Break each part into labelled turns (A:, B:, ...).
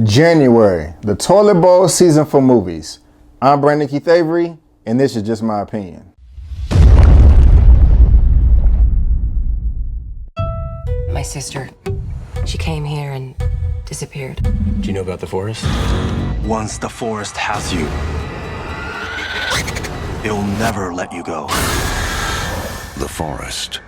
A: January, the toilet bowl season for movies. I'm Brandon Keith Avery, and this is just my opinion.
B: My sister, she came here and disappeared.
C: Do you know about the forest?
D: Once the forest has you, it'll never let you go.
E: The Forest.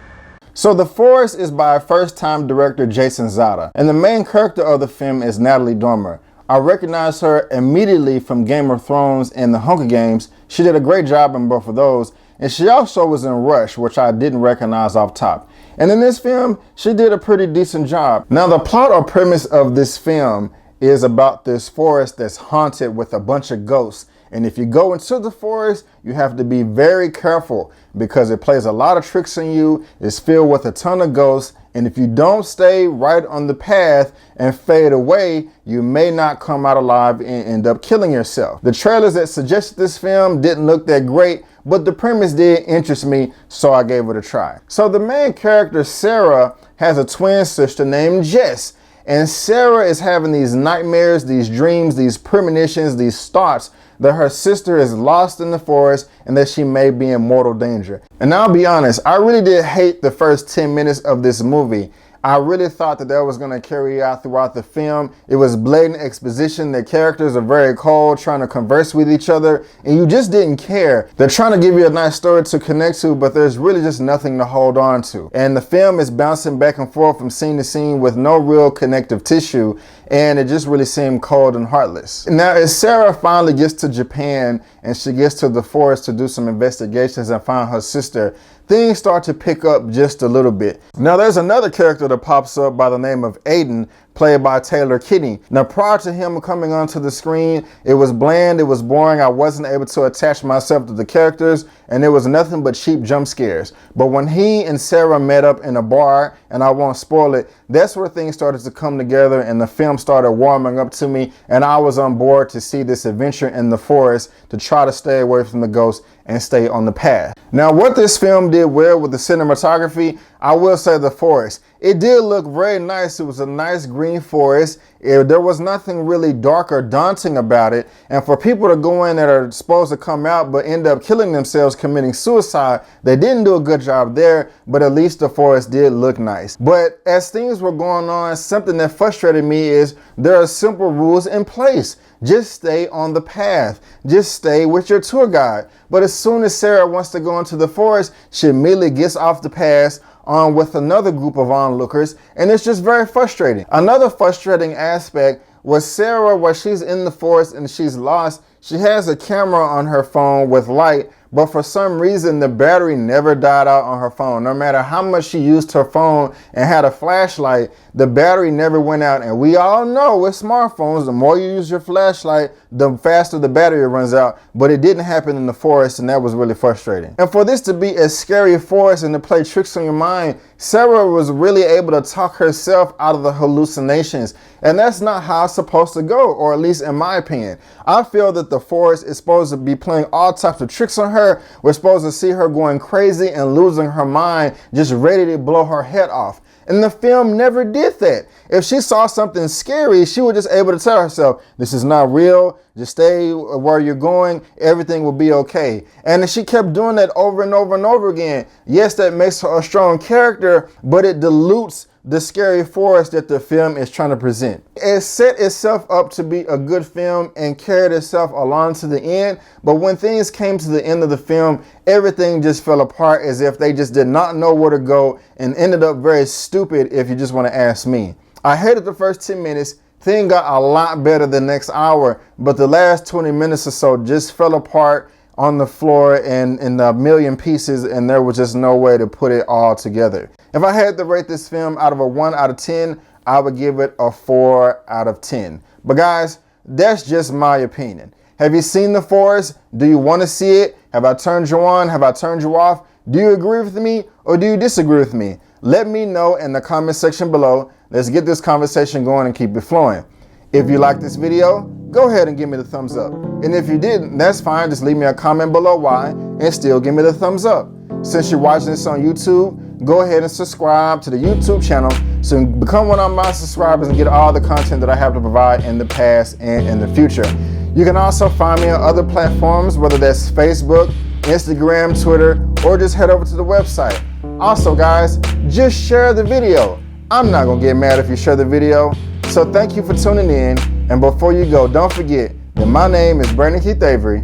A: So The Forest is by first-time director Jason Zada, and the main character of the film is Natalie Dormer. I recognize her immediately from Game of Thrones and The Hunger Games. She did a great job in both of those, and she also was in Rush, which I didn't recognize off top. And in this film, she did a pretty decent job. Now, the plot or premise of this film is about this forest that's haunted with a bunch of ghosts. And if you go into the forest, you have to be very careful because it plays a lot of tricks on you. It's filled with a ton of ghosts. And if you don't stay right on the path and fade away, you may not come out alive and end up killing yourself. The trailers that suggested this film didn't look that great, but the premise did interest me, so I gave it a try. So the main character, Sarah, has a twin sister named Jess. And Sarah is having these nightmares, these dreams, these premonitions, these thoughts that her sister is lost in the forest and that she may be in mortal danger. And I'll be honest, I really did hate the first 10 minutes of this movie. I really thought that was going to carry out throughout the film. It was blatant exposition. The characters are very cold, trying to converse with each other, and you just didn't care. They're trying to give you a nice story to connect to, but there's really just nothing to hold on to. And the film is bouncing back and forth from scene to scene with no real connective tissue, and it just really seemed cold and heartless. Now, as Sarah finally gets to Japan and she gets to the forest to do some investigations and find her sister, things start to pick up just a little bit. Now, there's another character that pops up by the name of Aiden, played by Taylor Kinney. Now, prior to him coming onto the screen, it was bland, it was boring. I wasn't able to attach myself to the characters, and there was nothing but cheap jump scares. But when he and Sarah met up in a bar, and I won't spoil it, that's where things started to come together and the film started warming up to me, and I was on board to see this adventure in the forest to try to stay away from the ghosts and stay on the path. Now, what this film did well with the cinematography, I will say the forest. It did look very nice. It was a nice green forest. There was nothing really dark or daunting about it. And for people to go in that are supposed to come out but end up killing themselves, committing suicide, they didn't do a good job there, but at least the forest did look nice. But as things were going on, something that frustrated me is there are simple rules in place. Just stay on the path. Just stay with your tour guide. But as soon as Sarah wants to go into the forest, she immediately gets off the path on with another group of onlookers, and it's just very frustrating. Another frustrating aspect was Sarah, where she's in the forest and she's lost. She has a camera on her phone with light, but for some reason the battery never died out on her phone. No matter how much she used her phone and had a flashlight, the battery never went out. And we all know with smartphones, the more you use your flashlight, the faster the battery runs out. But it didn't happen in the forest, and that was really frustrating. And for this to be a scary forest and to play tricks on your mind, Sarah was really able to talk herself out of the hallucinations. And that's not how it's supposed to go, or at least in my opinion. I feel that the forest is supposed to be playing all types of tricks on her. We're supposed to see her going crazy and losing her mind, just ready to blow her head off. And the film never did that. If she saw something scary, she was just able to tell herself, this is not real, just stay where you're going, everything will be okay. And she kept doing that over and over and over again. Yes, that makes her a strong character, but it dilutes the scary forest that the film is trying to present. It set itself up to be a good film and carried itself along to the end, but when things came to the end of the film, everything just fell apart as if they just did not know where to go and ended up very stupid, if you just want to ask me. I hated the first 10 minutes. Thing got a lot better the next hour, but the last 20 minutes or so just fell apart on the floor and in a million pieces, and there was just no way to put it all together. If I had to rate this film out of a 1 out of 10, I would give it a 4 out of 10. But guys, that's just my opinion. Have you seen The Forest? Do you want to see it? Have I turned you on? Have I turned you off? Do you agree with me or do you disagree with me? Let me know in the comment section below. Let's get this conversation going and keep it flowing. If you like this video, go ahead and give me the thumbs up. And if you didn't, that's fine. Just leave me a comment below why and still give me the thumbs up. Since you're watching this on YouTube, go ahead and subscribe to the YouTube channel so you can become one of my subscribers and get all the content that I have to provide in the past and in the future. You can also find me on other platforms, whether that's Facebook, Instagram, Twitter, or just head over to the website. Also, guys, just share the video. I'm not gonna get mad if you share the video. So thank you for tuning in. And before you go, don't forget that my name is Brandon Keith Avery,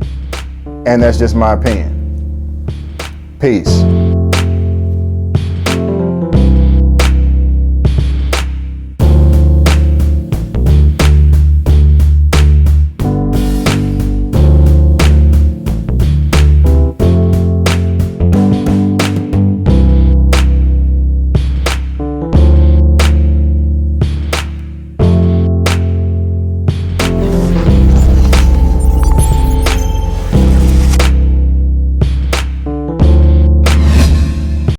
A: and that's just my opinion. Peace.